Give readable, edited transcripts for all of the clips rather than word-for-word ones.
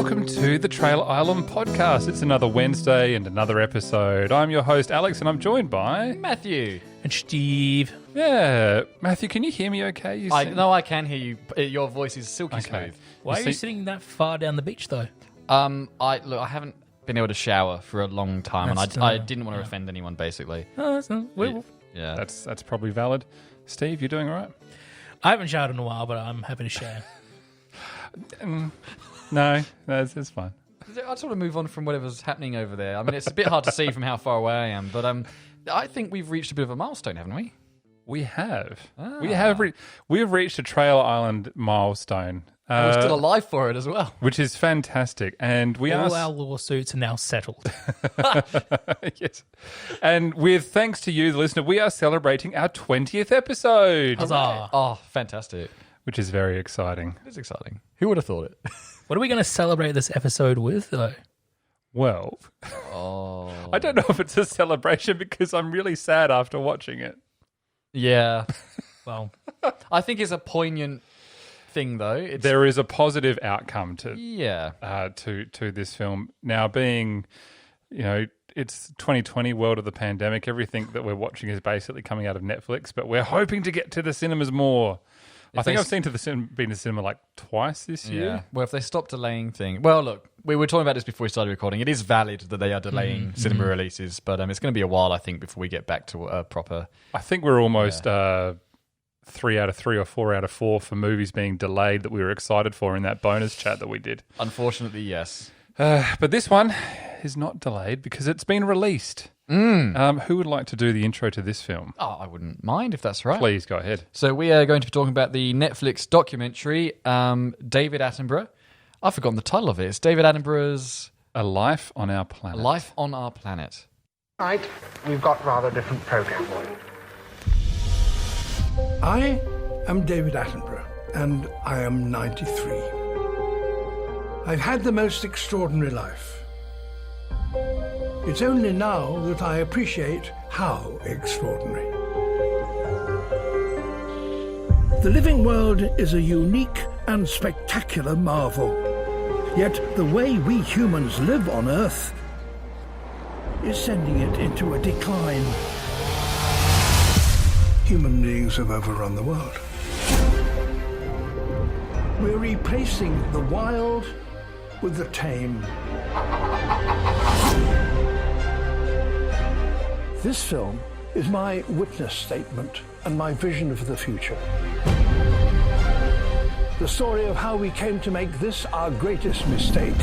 welcome to the Trail Island podcast. It's another Wednesday and another episode. I'm your host, Alex, and I'm joined by... Matthew. And Steve. Yeah. Matthew, can you hear me okay? No, I can hear you. Your voice is silky smooth. Why are you sitting that far down the beach, though? I haven't been able to shower for a long time, and I didn't want to offend anyone, basically. Oh, Yeah. That's probably valid. Steve, you're doing all right? I haven't showered in a while, but I'm happy to share. No, it's fine. I just want to move on from whatever's happening over there. I mean, it's a bit hard to see from how far away I am, but I think we've reached a bit of a milestone, haven't we? We have. We've reached a Trail Island milestone. We're still alive for it as well. Which is fantastic. And all our lawsuits are now settled. Yes. And with thanks to you, the listener, we are celebrating our 20th episode. Huzzah. Oh, fantastic. Which is very exciting. It's exciting. Who would have thought it? What are we going to celebrate this episode with, though? Well, I don't know if it's a celebration because I'm really sad after watching it. Yeah. Well, I think it's a poignant thing, though. There is a positive outcome to this film. Now, being, it's 2020, world of the pandemic. Everything that we're watching is basically coming out of Netflix, but we're hoping to get to the cinemas more. I think I've been to the cinema like twice this year. Yeah. Well, if they stop delaying things... Well, look, we were talking about this before we started recording. It is valid that they are delaying cinema releases, but it's going to be a while, I think, before we get back to a proper... I think we're almost 3 out of 3 or 4 out of 4 for movies being delayed that we were excited for in that bonus chat that we did. Unfortunately, yes. But this one is not delayed because it's been released. Who would like to do the intro to this film? Oh, I wouldn't mind if that's right. Please, go ahead. So we are going to be talking about the Netflix documentary, David Attenborough. I've forgotten the title of it. It's David Attenborough's... A Life on Our Planet. A Life on Our Planet. Right, we've got rather different program for you. I am David Attenborough, and I am 93. I've had the most extraordinary life. It's only now that I appreciate how extraordinary. The living world is a unique and spectacular marvel. Yet the way we humans live on Earth is sending it into a decline. Human beings have overrun the world. We're replacing the wild with the tame. This film is my witness statement and my vision of the future. The story of how we came to make this our greatest mistake.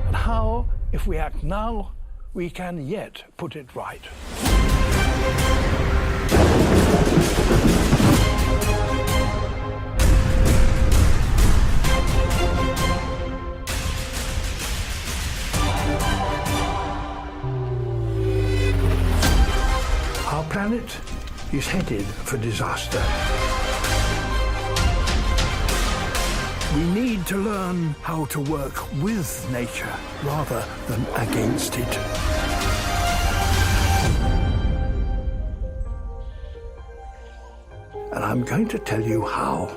And how, if we act now, we can yet put it right. Our planet is headed for disaster. We need to learn how to work with nature rather than against it. And I'm going to tell you how.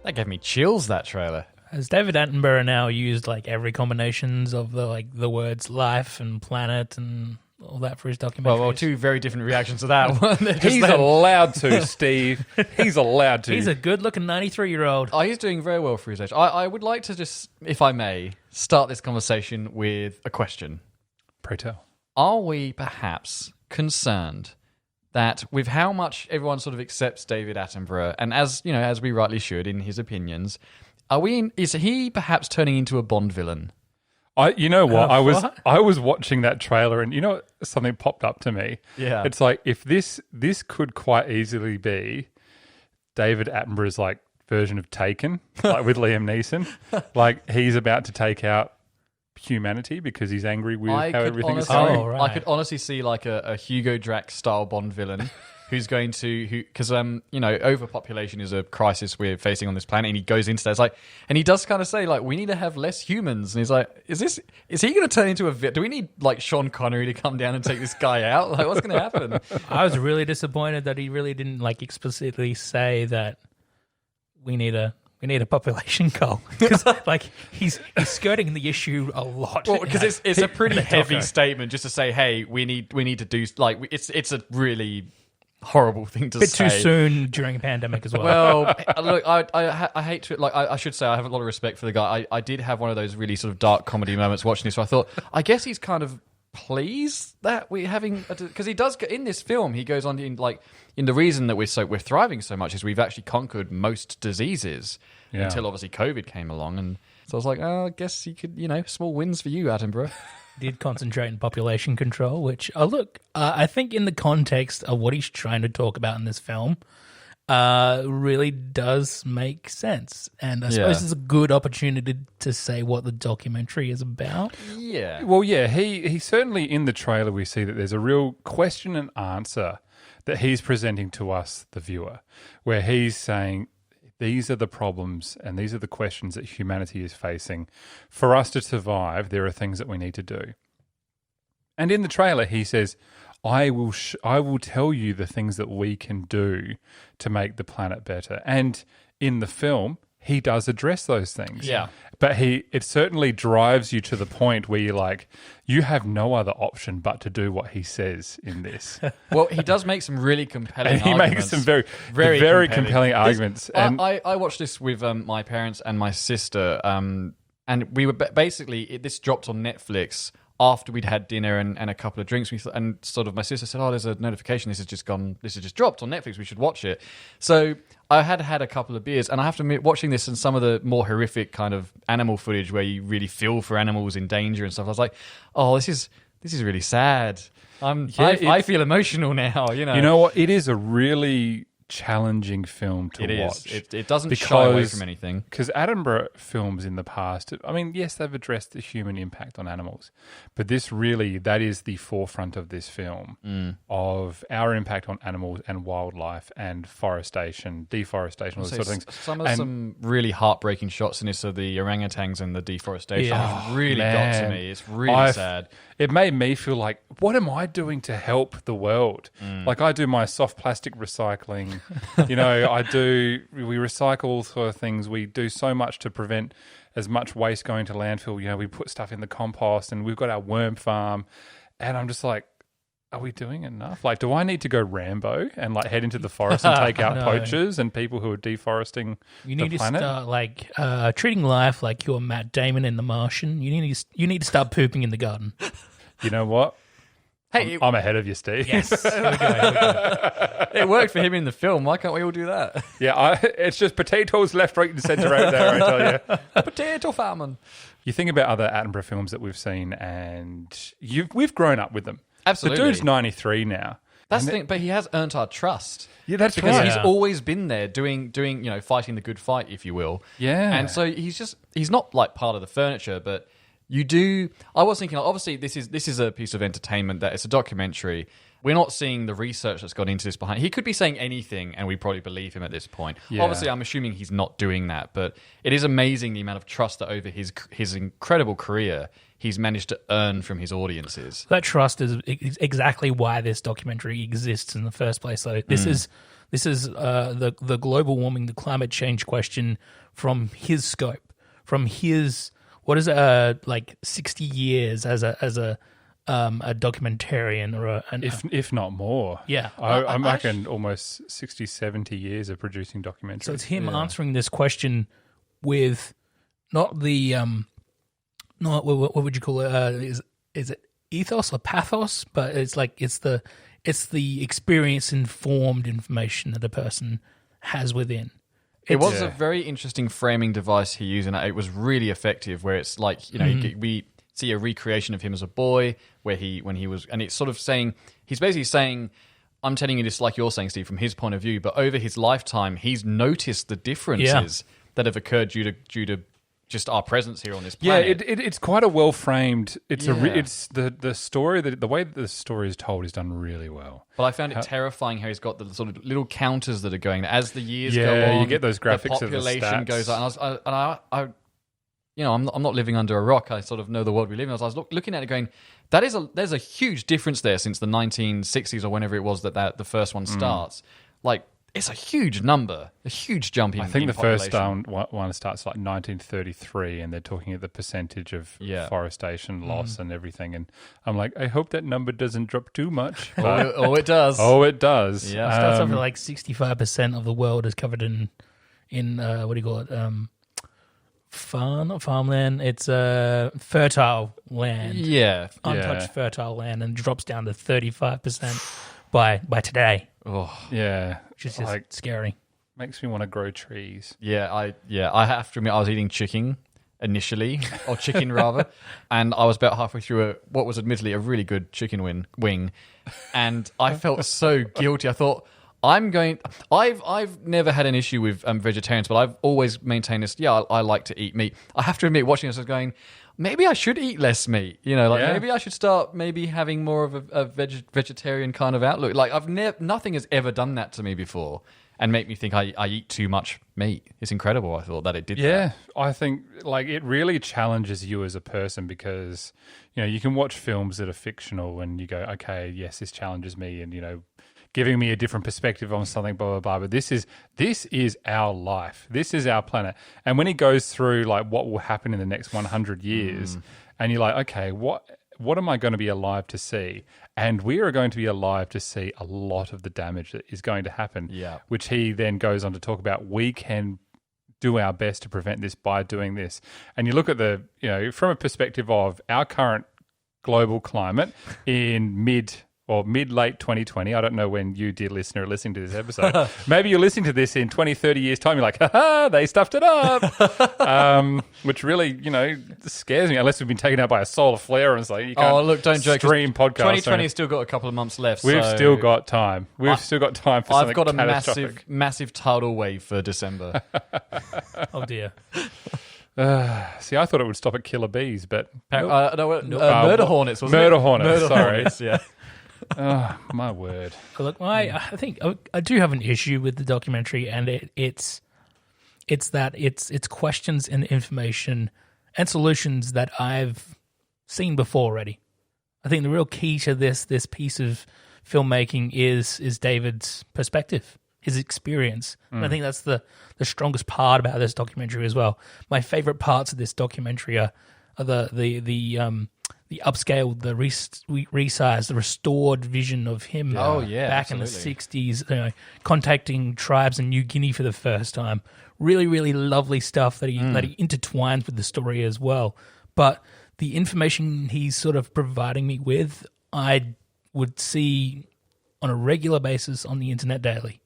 That gave me chills, that trailer. Has David Attenborough now used like every combinations of the words life and planet and all that for his documentary? Well, two very different reactions to that one. He's allowed to, Steve. He's allowed to. He's a good-looking 93-year-old. Oh, he's doing very well for his age. I would like to just, if I may, start this conversation with a question. Pray tell. Are we perhaps concerned that with how much everyone sort of accepts David Attenborough, and as we rightly should in his opinions, is he perhaps turning into a Bond villain? You know what? I was watching that trailer, and something popped up to me. Yeah, it's like if this could quite easily be David Attenborough's like version of Taken, like with Liam Neeson. Like he's about to take out humanity because he's angry with how everything is going. Right. I could honestly see like a Hugo Drax style Bond villain who's going to because overpopulation is a crisis we're facing on this planet, and he goes into that. It's like, and he does kind of say like, we need to have less humans, and he's like, is he going to turn into do we need like Sean Connery to come down and take this guy out? Like, what's going to happen? I was really disappointed that he really didn't like explicitly say that we need a population goal, because like he's skirting the issue a lot. Well, because it's a pretty heavy statement just to say, hey, we need to do like it's a really horrible thing to say. Bit too soon during a pandemic as well. Well, look, I hate to like I should say I have a lot of respect for the guy. I did have one of those really sort of dark comedy moments watching this. So I thought, I guess he's kind of pleased that we're having, because he does in this film, he goes on in the reason that we're thriving so much is we've actually conquered most diseases until obviously COVID came along, and so I was like, oh, I guess you could, small wins for you, Attenborough. Did concentrate on population control, which I think in the context of what he's trying to talk about in this film, really does make sense, and I suppose it's a good opportunity to say what the documentary is about. Yeah. Well, yeah, he certainly, in the trailer we see that there's a real question and answer that he's presenting to us, the viewer, where he's saying these are the problems and these are the questions that humanity is facing. For us to survive, there are things that we need to do. And in the trailer, he says, I will tell you the things that we can do to make the planet better. And in the film, he does address those things. Yeah. But it certainly drives you to the point where you're like, you have no other option but to do what he says in this. Well, he does make some really compelling and he arguments. makes some very compelling arguments. I watched this with my parents and my sister, and we were basically, this dropped on Netflix after we'd had dinner and a couple of drinks. And sort of my sister said, oh, there's a notification, this has just dropped on Netflix, we should watch it. So I had a couple of beers, and I have to admit, watching this and some of the more horrific kind of animal footage where you really feel for animals in danger and stuff, I was like, oh, this is really sad. I feel emotional now, You know what? It is a really challenging film to watch. It doesn't shy away from anything. Because Attenborough films in the past, I mean, yes, they've addressed the human impact on animals, but that is the forefront of this film, of our impact on animals and wildlife and deforestation, all those sort of things. Some really heartbreaking shots in this of the orangutans and the deforestation really got to me. It's really sad. It made me feel like, what am I doing to help the world? Like, I do my soft plastic recycling. We recycle sort of things. We do so much to prevent as much waste going to landfill. We put stuff in the compost, and we've got our worm farm. And I'm just like, are we doing enough? Like, do I need to go Rambo and like head into the forest and take out poachers and people who are deforesting the planet? You need to start treating life like you're Matt Damon in The Martian. You need to start pooping in the garden. You know what? Hey, I'm ahead of you, Steve. Yes. Here we go. It worked for him in the film. Why can't we all do that? Yeah, it's just potatoes left, right, and centre out there, I tell you. Potato famine. You think about other Attenborough films that we've seen, and we've grown up with them. Absolutely. The dude's 93 now. That's the thing, but he has earned our trust. Yeah, that's because right. he's always been there doing, fighting the good fight, if you will. Yeah. And so he's not like part of the furniture, but you do. I was thinking, obviously, this is a piece of entertainment, that it's a documentary. We're not seeing the research that's gone into this behind. He could be saying anything, and we probably believe him at this point. Yeah. Obviously, I'm assuming he's not doing that, but it is amazing the amount of trust that over his incredible career he's managed to earn from his audiences. That trust is exactly why this documentary exists in the first place. So this is the global warming, the climate change question from his scope, from his 60 years as a documentarian, or if not more. Yeah, I reckon almost 60, 70 years of producing documentaries. So it's him answering this question with not the not what would you call it? Is it ethos or pathos? But it's the experience informed information that a person has within. It was a very interesting framing device he used, and it was really effective. Where it's like we see a recreation of him as a boy, when he was, and it's sort of saying, he's basically saying, I'm telling you this like you're saying, Steve, from his point of view, but over his lifetime, he's noticed the differences that have occurred due to just our presence here on this planet. Yeah, it's quite a well framed. It's Yeah. it's the story the way that the story is told is done really well. But I found it terrifying how he's got the sort of little counters that are going as the years go Yeah, on. you get those graphics the of the population stats. goes on, I you know, I'm not living under a rock. I sort of know the world we live in. I was looking at it, going, there's a huge difference there since the 1960s or whenever it was that the first one starts. Like, it's a huge number, a huge jump in. I think in the first population. one starts like 1933, and they're talking at the percentage of forestation loss and everything. And I'm like, I hope that number doesn't drop too much. But, Oh, it does. oh, it does. Yeah. It starts off with like 65% of the world is covered in what do you call it? Not farmland. It's fertile land. Yeah. Untouched fertile land, and drops down to 35% by today, Oh, Yeah. which is just Like, scary. makes me want to grow trees. yeah. I have to admit, I was eating chicken initially, or chicken rather, and I was about halfway through what was admittedly a really good chicken wing, and I felt so guilty. I thought, I've never had an issue with vegetarians, but I've always maintained this. Yeah, I like to eat meat. I have to admit, watching this, I was going, maybe I should eat less meat. You know, like maybe I should start having more of a vegetarian kind of outlook. Like nothing has ever done that to me before, and make me think I eat too much meat. It's incredible. I thought that it did. Yeah, that. I think like it really challenges you as a person because you can watch films that are fictional and you go, okay, yes, this challenges me, and giving me a different perspective on something, blah, blah, blah. But this is our life. This is our planet. And when he goes through like what will happen in the next 100 years, and you're like, okay, what am I going to be alive to see? And we are going to be alive to see a lot of the damage that is going to happen. Yeah. Which he then goes on to talk about. We can do our best to prevent this by doing this. And you look at from a perspective of our current global climate in mid-late 2020. I don't know when you, dear listener, are listening to this episode. Maybe you're listening to this in 20, 30 years' time. You're like, ha-ha, they stuffed it up. Which really, scares me, unless we've been taken out by a solar flare and something. You can't don't joke. stream podcasts. 2020 has still got a couple of months left. We've so still got time. We've still got time for something I've got a catastrophic. massive tidal wave for December. Oh dear. See, I thought it would stop at killer bees, but Murder hornets, wasn't murder it? hornets, sorry. Hornets, yeah. Oh, my word. Look, I think I do have an issue with the documentary, and it's questions and information and solutions that I've seen before already. I think the real key to this piece of filmmaking is David's perspective, his experience. And I think that's the strongest part about this documentary as well. My favorite parts of this documentary are the upscaled, the resized, the restored vision of him back absolutely. in the 60s, contacting tribes in New Guinea for the first time. Really, really lovely stuff that he intertwines with the story as well. But the information he's sort of providing me with, I would see on a regular basis on the internet daily.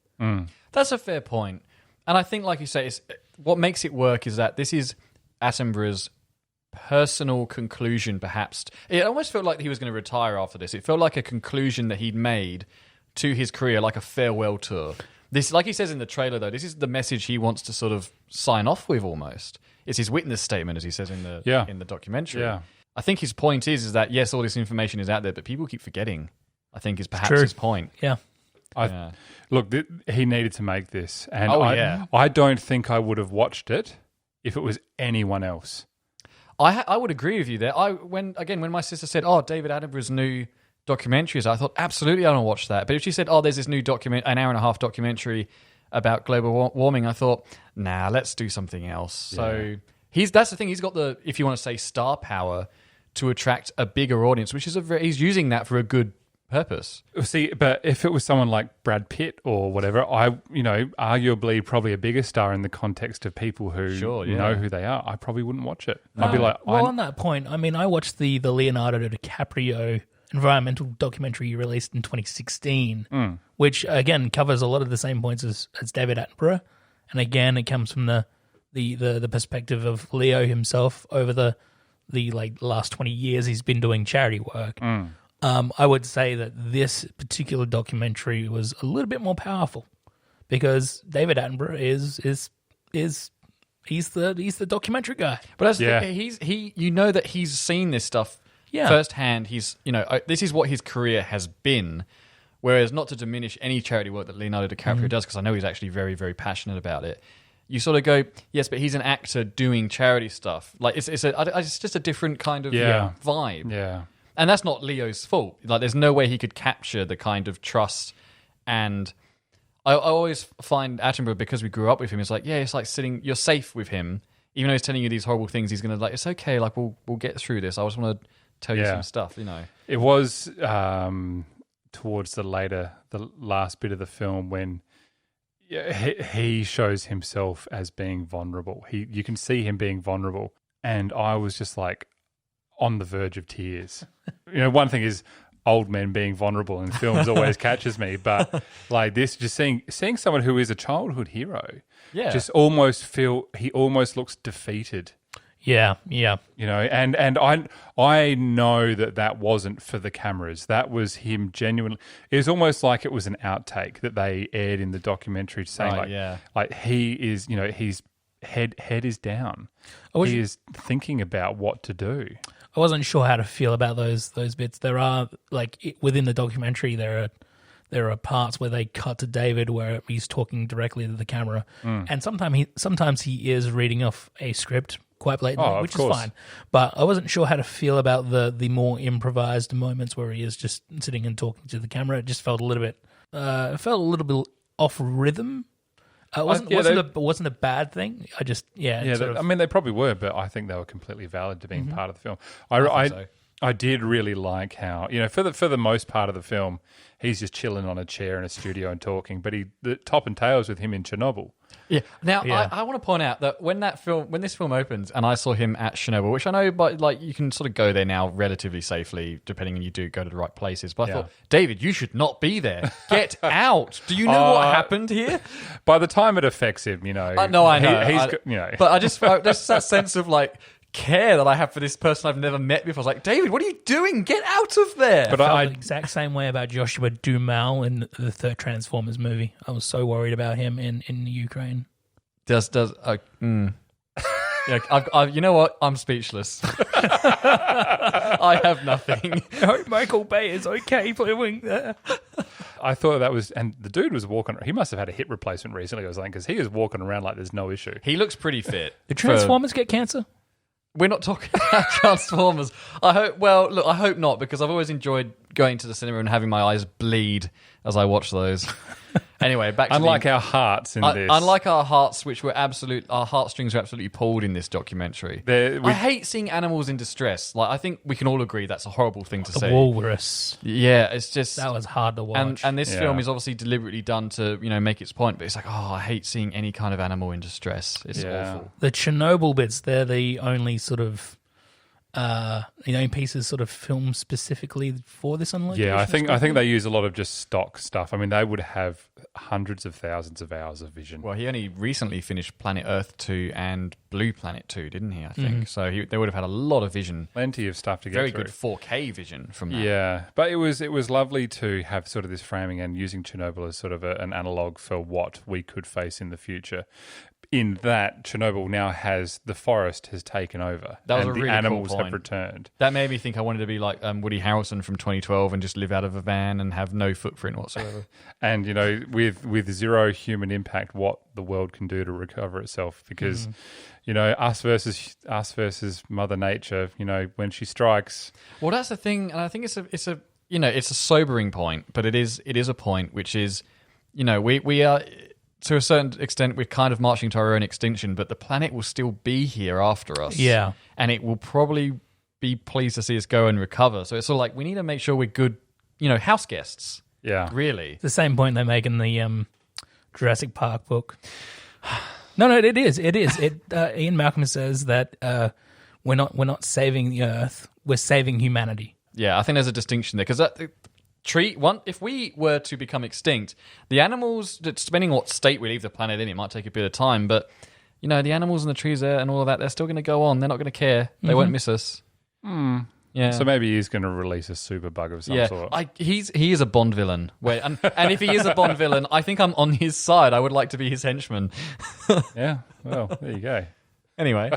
That's a fair point. And I think, like you say, what makes it work is that this is Attenborough's personal conclusion, perhaps. It almost felt like he was going to retire after this. It felt like a conclusion that he'd made to his career, like a farewell tour. This, like he says in the trailer, though, this is the message he wants to sort of sign off with almost. It's his witness statement, as he says in the documentary. Yeah. I think his point is that, yes, all this information is out there, but people keep forgetting, I think, is perhaps his point. Yeah. Look, he needed to make this. And yeah. I don't think I would have watched it if it was anyone else. I would agree with you there. When my sister said, "Oh, David Attenborough's new documentaries," I thought, absolutely, I don't watch that. But if she said, "Oh, there's this new an hour and a half documentary about global warming," I thought, nah, let's do something else. Yeah. So that's the thing. He's got the, if you want to say, star power to attract a bigger audience, which is he's using that for a good purpose. See, but if it was someone like Brad Pitt or whatever, arguably probably a bigger star in the context of people who know who they are, I probably wouldn't watch it. I'd be like, on that point, I mean, I watched the Leonardo DiCaprio environmental documentary released in 2016, which again covers a lot of the same points as David Attenborough, and again it comes from the perspective of Leo himself over the last 20 years he's been doing charity work. I would say that this particular documentary was a little bit more powerful because David Attenborough is He's the documentary guy. But you know that he's seen this stuff firsthand. He's this is what his career has been. Whereas, not to diminish any charity work that Leonardo DiCaprio does, because I know he's actually very, very passionate about it. You sort of go, yes, but he's an actor doing charity stuff. Like it's just a different kind of vibe. Yeah, and that's not Leo's fault. Like, there's no way he could capture the kind of trust. And I always find Attenborough, because we grew up with him, it's like, it's like sitting. You're safe with him, even though he's telling you these horrible things. He's gonna it's okay. Like we'll get through this. I just want to tell you some stuff. It was towards the last bit of the film when. He shows himself as being vulnerable. You can see him being vulnerable, and I was just like on the verge of tears. One thing is old men being vulnerable in films always catches me, but like this, just seeing someone who is a childhood hero, just he almost looks defeated. Yeah. And I know that wasn't for the cameras. That was him genuinely. It was almost like it was an outtake that they aired in the documentary, saying like he is, his head is down. He is thinking about what to do. I wasn't sure how to feel about those bits. There are within the documentary there are parts where they cut to David where he's talking directly to the camera, and sometimes he is reading off a script quite blatantly, which is fine. But I wasn't sure how to feel about the more improvised moments where he is just sitting and talking to the camera. It just felt a little bit off rhythm. It wasn't a bad thing. I just they probably were, but I think they were completely valid to being part of the film. I did really like how for the most part of the film he's just chilling on a chair in a studio and talking, but the top and tails with him in Chernobyl. Yeah. Now, I want to point out that when this film opens and I saw him at Chernobyl, which I know, but like you can sort of go there now relatively safely, depending on you do go to the right places. But I thought, David, you should not be there. Get out. Do you know what happened here? By the time it affects him, I know. But I just there's that sense of like care that I have for this person I've never met before. I was like, David, what are you doing? Get out of there. But I felt the exact same way about Joshua Duhamel in the third Transformers movie. I was so worried about him in the Ukraine. Yeah, you know what? I'm speechless. I have nothing. I hope Michael Bay is okay playing there. I thought that was, and the dude was walking. He must have had a hip replacement recently, I was like, because he was walking around like there's no issue. He looks pretty fit. Did Transformers get cancer? We're not talking about Transformers. I hope not, because I've always enjoyed going to the cinema and having my eyes bleed as I watch those. Anyway, back to our hearts in this. Unlike our hearts, our heartstrings were absolutely pulled in this documentary. I hate seeing animals in distress. Like, I think we can all agree that's a horrible thing to say. The walrus. Yeah, it's just that was hard to watch. And this film is obviously deliberately done to make its point. But it's like, I hate seeing any kind of animal in distress. It's awful. The Chernobyl bits, they're the only sort of pieces sort of filmed specifically for this on location. Yeah, I think they use a lot of just stock stuff. I mean, they would have hundreds of thousands of hours of vision. Well, he only recently finished Planet Earth 2 and Blue Planet 2, didn't he? I think so. They would have had a lot of vision, plenty of stuff to get very through. Good 4K vision from that. Yeah, but it was lovely to have sort of this framing and using Chernobyl as sort of an analog for what we could face in the future. In that, Chernobyl now the forest has taken over. That was a really animals cool point. have returned. That made me think I wanted to be like Woody Harrelson from 2012 and just live out of a van and have no footprint whatsoever. And, with zero human impact, what the world can do to recover itself. Because, us versus Mother Nature, when she strikes. Well, that's the thing. And I think it's a sobering point, but it is a point, which is, we are... To a certain extent, we're kind of marching to our own extinction, but the planet will still be here after us. Yeah. And it will probably be pleased to see us go and recover. So it's sort of like we need to make sure we're good, house guests. Yeah. Really. It's the same point they make in the Jurassic Park book. No, it is. Ian Malcolm says that we're not saving the Earth, we're saving humanity. Yeah, I think there's a distinction there, because if we were to become extinct, the animals, depending on what state we leave the planet in, it might take a bit of time, but the animals and the trees there and all of that, they're still going to go on. They're not going to care. They won't miss us. Yeah. So maybe he's going to release a super bug of some sort. He is a Bond villain. And if he is a Bond villain, I think I'm on his side. I would like to be his henchman. Yeah. Well, there you go. Anyway.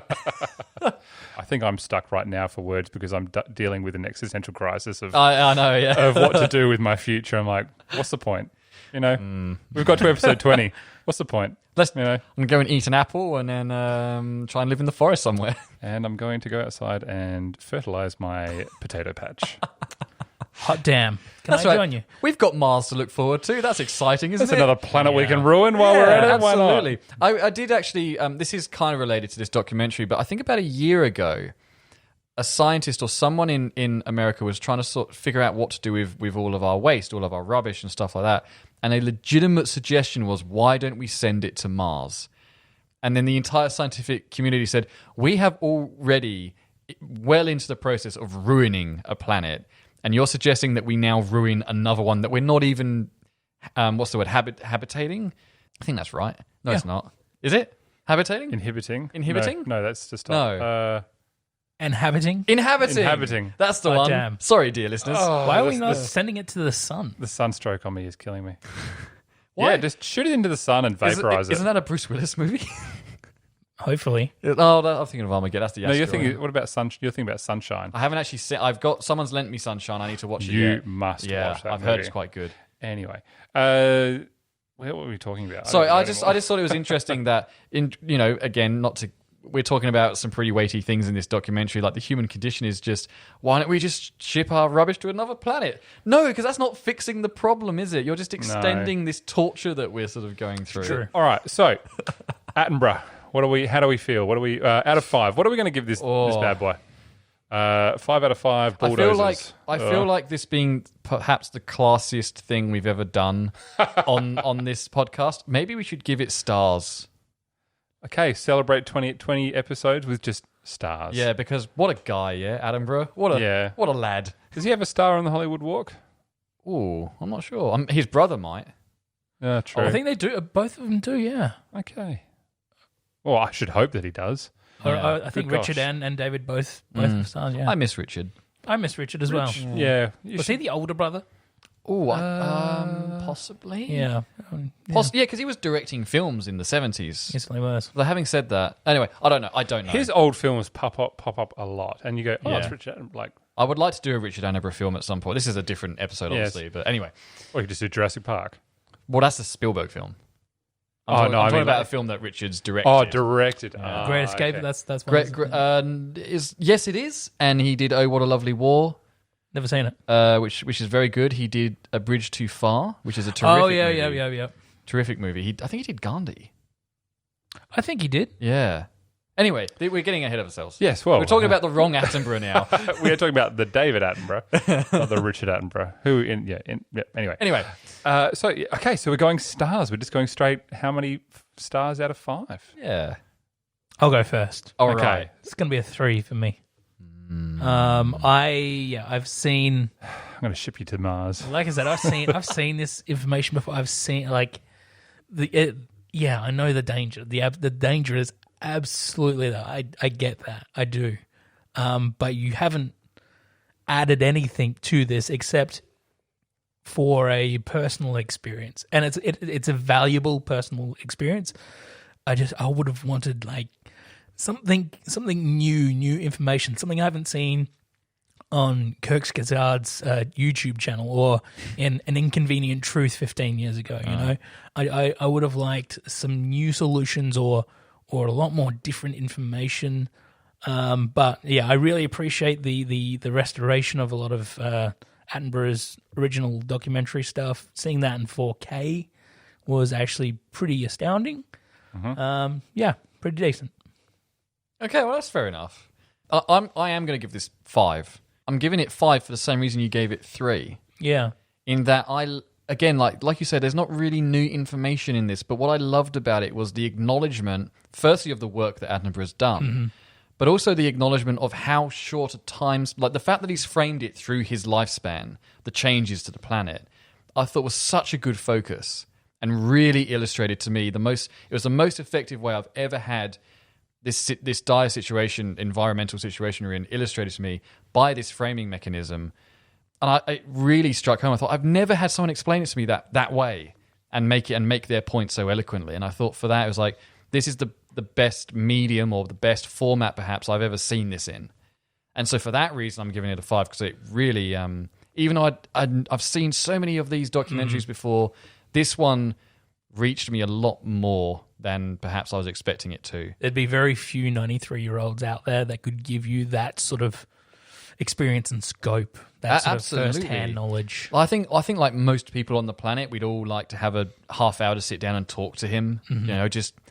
I think I'm stuck right now for words because I'm dealing with an existential crisis of I know, yeah. of what to do with my future. I'm like, what's the point? You know, we've got to episode 20. What's the point? I'm going to go and eat an apple and then try and live in the forest somewhere. And I'm going to go outside and fertilize my potato patch. Hot damn. Can That's I right. join you? We've got Mars to look forward to. That's exciting, isn't It's it? another planet we can ruin while we're at it. Why not? Absolutely. I did actually, this is kind of related to this documentary, but I think about a year ago, a scientist or someone in America was trying to sort of figure out what to do with all of our waste, all of our rubbish and stuff like that. And a legitimate suggestion was, why don't we send it to Mars? And then the entire scientific community said, we have already well into the process of ruining a planet. And you're suggesting that we now ruin another one that we're not even, what's the word, habitating? I think that's right. No, it's not. Is it? Habitating? Inhibiting? Inhibiting? No, that's just No. Inhabiting? Inhabiting. That's the Oh, one. damn. Sorry, dear listeners. Why are we not sending it to the sun? The sunstroke on me is killing me. Why? Yeah, just shoot it into the sun and vaporize it. Isn't that a Bruce Willis movie? Hopefully. I'm thinking of Armageddon. That's the No, asteroid. what about You're thinking about Sunshine. I haven't actually seen. Someone's lent me Sunshine. I need to watch it. You yet. must watch that I've heard movie. it's quite good. Anyway, what were we talking about? Sorry, don't know I just anymore. thought it was interesting that again, we're talking about some pretty weighty things in this documentary. Like the human condition is just, why don't we just ship our rubbish to another planet? No, because that's not fixing the problem, is it? You're just extending this torture that we're sort of going through. True. All right, so Attenborough. How do we feel? What are we out of 5? What are we going to give this bad boy? 5 out of 5 bulldozers. I feel like this being perhaps the classiest thing we've ever done on this podcast. Maybe we should give it stars. Okay, celebrate 20 episodes with just stars. Yeah, because what a guy, Attenborough. What a lad. Does he have a star on the Hollywood Walk? Ooh, I'm not sure. His brother might. True. I think they do. Both of them do, yeah. Okay. Well, I should hope that he does. I think Good Richard gosh. and David both have stars, yeah. I miss Richard. I miss Richard as well. Yeah. Was he the older brother? Oh, possibly. Yeah. Yeah, because he was directing films in the 70s. Yes, he was. But having said that, anyway, I don't know. His old films pop up a lot, and you go, "Oh, it's Richard." Like, I would like to do a Richard Attenborough film at some point. This is a different episode, obviously, but anyway. or you could just do Jurassic Park. Well, that's the Spielberg film. I'm talking about a film that Richard's directed. Oh, directed. Great Escape. Okay. That's one. Yes, it is, and he did "Oh, What a Lovely War," Never seen it. which is very good. He did "A Bridge Too Far," which is a terrific. movie. Yeah. Terrific movie. I think he did Gandhi. I think he did. Yeah. Anyway, we're getting ahead of ourselves. Yes, well, we're talking about the wrong Attenborough now. We are talking about the David Attenborough, not the Richard Attenborough. Anyway. So we're going stars. We're just going straight. How many stars out of 5? Yeah. I'll go first. All Okay. right. It's going to be a 3 for me. I've seen, I'm going to ship you to Mars. like I said, I've seen this information before. I've seen I know the danger. The danger is absolutely there. I get that. I do. But you haven't added anything to this except for a personal experience, and it's a valuable personal experience. I would have wanted something new information, something I haven't seen on Kirk Skazard's YouTube channel or in An Inconvenient Truth 15 years ago. You know, I would have liked some new solutions or a lot more different information. But yeah, I really appreciate the restoration of a lot of Attenborough's original documentary stuff. Seeing that in 4K was actually pretty astounding. Yeah, pretty decent. Okay, well, that's fair enough. I am going to give this 5. I'm giving it 5 for the same reason you gave it 3. Yeah. In that again, like you said, there's not really new information in this, but what I loved about it was the acknowledgement, firstly, of the work that Attenborough's done, but also the acknowledgement of how short a time, like the fact that he's framed it through his lifespan, the changes to the planet, I thought was such a good focus and really illustrated to me it was the most effective way I've ever had this dire situation, environmental situation we're in, illustrated to me by this framing mechanism. And it really struck home. I thought, I've never had someone explain it to me that way and make their point so eloquently. And I thought for that, it was like, this is the best medium or the best format perhaps I've ever seen this in. And so for that reason, I'm giving it a 5 because it really, even though I've seen so many of these documentaries before, this one reached me a lot more than perhaps I was expecting it to. There'd be very few 93-year-olds out there that could give you that sort of experience and scope, that sort of first-hand knowledge. I think like most people on the planet, we'd all like to have a half hour to sit down and talk to him,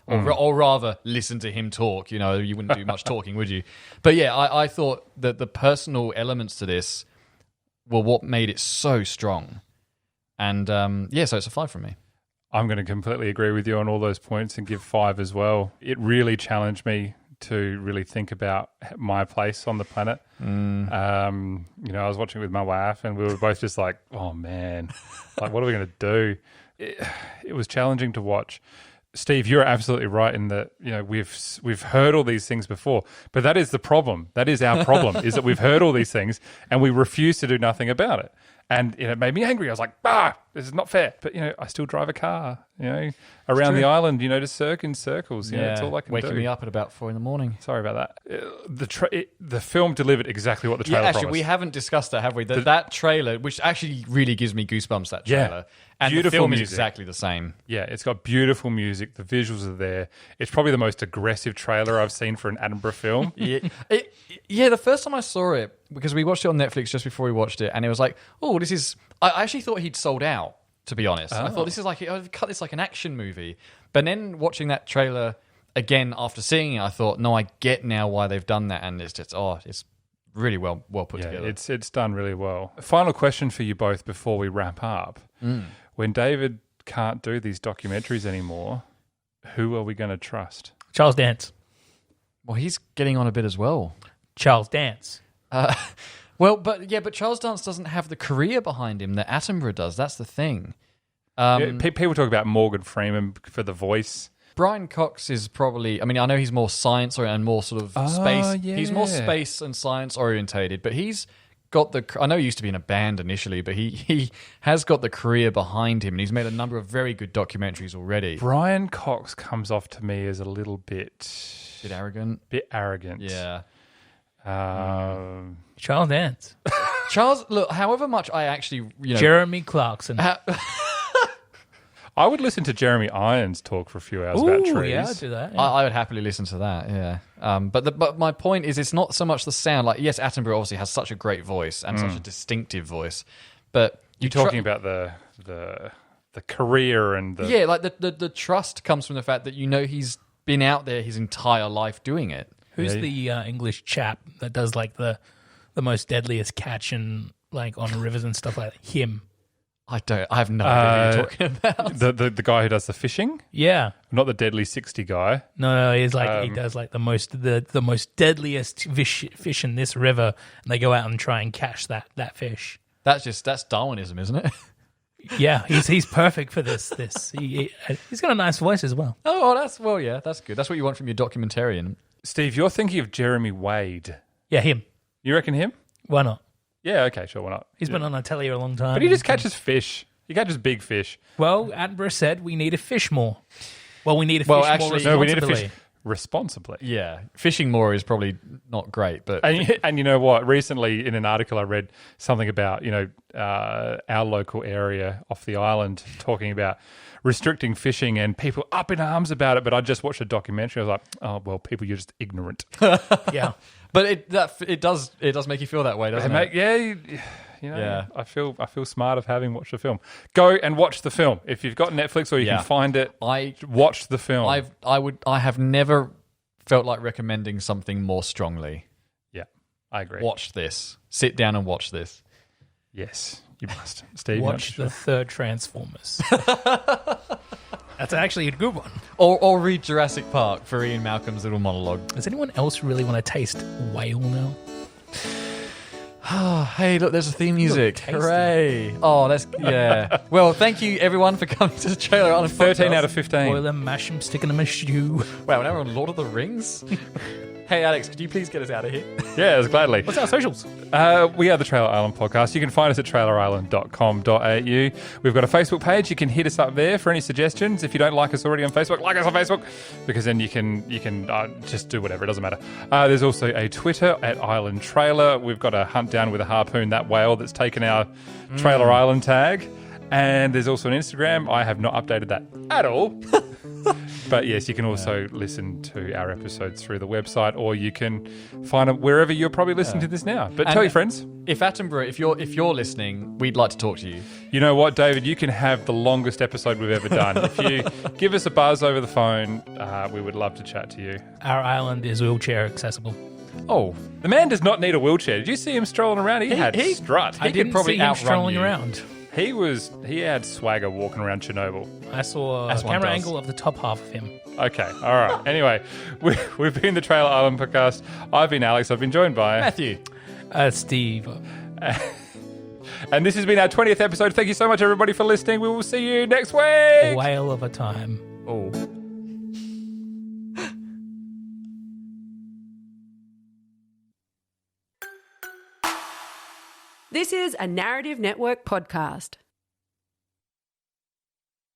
or rather listen to him talk. You wouldn't do much talking, would you? But yeah, I thought that the personal elements to this were what made it so strong. And so it's a 5 from me. I'm going to completely agree with you on all those points and give 5 as well. It really challenged me to really think about my place on the planet. I was watching it with my wife and we were both just like, oh man, like what are we going to do? It was challenging to watch. Steve, you're absolutely right in that, we've heard all these things before, but that is the problem. That is our problem, is that we've heard all these things and we refuse to do nothing about it. And it made me angry. I was like, this is not fair. But, I still drive a car, around the island, to circle in circles. It's all I can do. Waking me up at about 4 a.m. Sorry about that. The film delivered exactly what the trailer promised. We haven't discussed that, have we? That trailer, which actually really gives me goosebumps, that trailer. And beautiful the film music. Is exactly the same. Yeah, it's got beautiful music. The visuals are there. It's probably the most aggressive trailer I've seen for an Attenborough film. The first time I saw it, because we watched it on Netflix just before we watched it, and it was like, oh, this is... I actually thought he'd sold out, to be honest. I thought this is like... I've cut this like an action movie. But then watching that trailer again after seeing it, I thought, no, I get now why they've done that, and it's just... it's really well put together. It's done really well. Final question for you both before we wrap up. When David can't do these documentaries anymore, who are we going to trust? Charles Dance. Well, he's getting on a bit as well. Charles Dance. But Charles Dance doesn't have the career behind him that Attenborough does. That's the thing. People talk about Morgan Freeman for the voice. Brian Cox is probably... I mean, I know he's more science and more sort of space. Yeah. He's more space and science orientated, but he's got the... I know he used to be in a band initially, but he has got the career behind him, and he's made a number of very good documentaries already. Brian Cox comes off to me as a little bit... arrogant? Yeah. Charles Dance. Charles, look, however much I actually... Jeremy Clarkson. I would listen to Jeremy Irons talk for a few hours about trees. Yeah, I'd do that. Yeah. I would happily listen to that, yeah. But my point is, it's not so much the sound. Like, yes, Attenborough obviously has such a great voice and such a distinctive voice, but... You're talking about the career and the... Yeah, like the trust comes from the fact that he's been out there his entire life doing it. Who's the English chap that does like the most deadliest catch and like on rivers and stuff like that? Him. I have no idea what you're talking about. The guy who does the fishing? Yeah. Not the Deadly 60 guy. No, he's like he does like the most deadliest fish in this river, and they go out and try and catch that fish. That's Darwinism, isn't it? Yeah, he's perfect for this. He's got a nice voice as well. That's good. That's what you want from your documentarian. Steve, you're thinking of Jeremy Wade. Yeah, him. You reckon him? Why not? Yeah, okay, sure, why not? He's been on our telly a long time. But he just catches fish. He catches big fish. Well, Attenborough said we need to fish more. Well, we need to fish more responsibly. No, we need to fish responsibly. Yeah, fishing more is probably not great, but... And you know what? Recently, in an article I read something about, our local area off the island talking about restricting fishing and people up in arms about it, but I just watched a documentary. I was like, oh, well, people, you're just ignorant. Yeah. But it does make you feel that way, doesn't it? Yeah. I feel smart of having watched the film. Go and watch the film. If you've got Netflix or you can find it, watch the film. I have never felt like recommending something more strongly. Yeah, I agree. Watch this. Sit down and watch this. Yes, you must. Steve, watch the third Transformers. That's actually a good one. Or read Jurassic Park for Ian Malcolm's little monologue. Does anyone else really want to taste whale now? Hey, look, there's a theme music. Hooray. Oh, that's... Yeah. Well, thank you, everyone, for coming to the Trailer Island 13 out of 15. Boil them, mash them, stick them in a stew. Wow, now we're on Lord of the Rings? Hey, Alex, could you please get us out of here? Yes, gladly. What's our socials? We are the Trailer Island Podcast. You can find us at trailerisland.com.au. We've got a Facebook page. You can hit us up there for any suggestions. If you don't like us already on Facebook, like us on Facebook, because then you can just do whatever. It doesn't matter. There's also a Twitter at Island Trailer. We've got a hunt down with a harpoon that whale that's taken our Trailer Island tag. And there's also an Instagram. I have not updated that at all. But yes, you can also listen to our episodes through the website, or you can find them wherever you're probably listening to this now. But tell your friends. If Attenborough, if you're listening, we'd like to talk to you. You know what, David? You can have the longest episode we've ever done. If you give us a buzz over the phone, we would love to chat to you. Our island is wheelchair accessible. Oh, the man does not need a wheelchair. Did you see him strolling around? He had strut. I didn't see him strolling around. He had swagger walking around Chernobyl. I saw a camera angle of the top half of him. Okay, all right. Anyway, we've been the Trailer Island Podcast. I've been Alex. I've been joined by Matthew. Steve. And this has been our 20th episode. Thank you so much, everybody, for listening. We will see you next week. Whale of a time. Oh. This is a Narrative Network podcast.